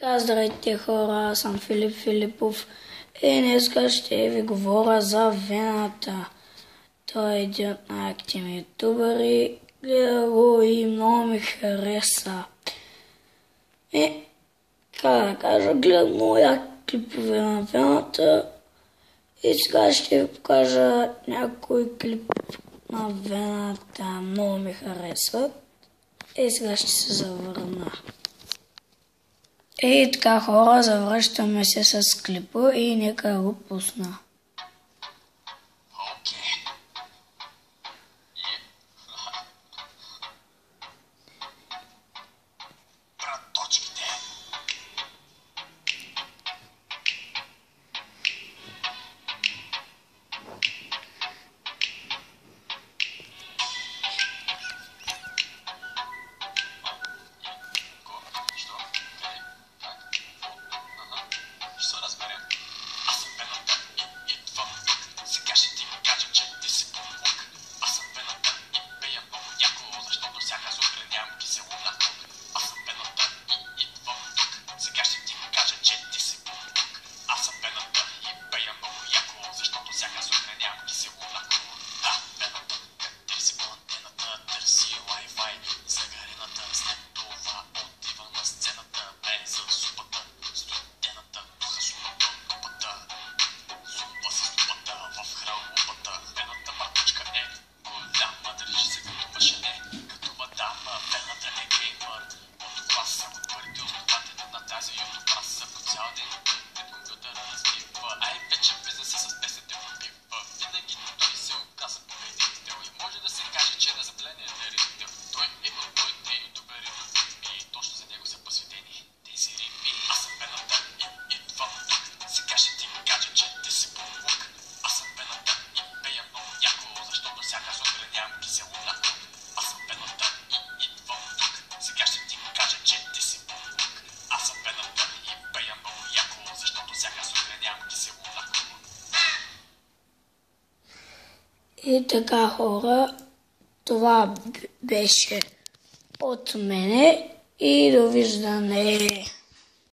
Здравейте хора, аз съм Филип Филипов и днеска ще ви говоря за Вената. Той е един от най-активните ми ютубъри, гледа го и много ми хареса. Как да кажа, гледам много яки клипове на Вената и сега ще ви покажа някой клип на Вената, много ми харесват и сега ще се завърна. И така хора, завръщаме се с клипа и нека го пусна. И така хора, това беше от мене и довиждане.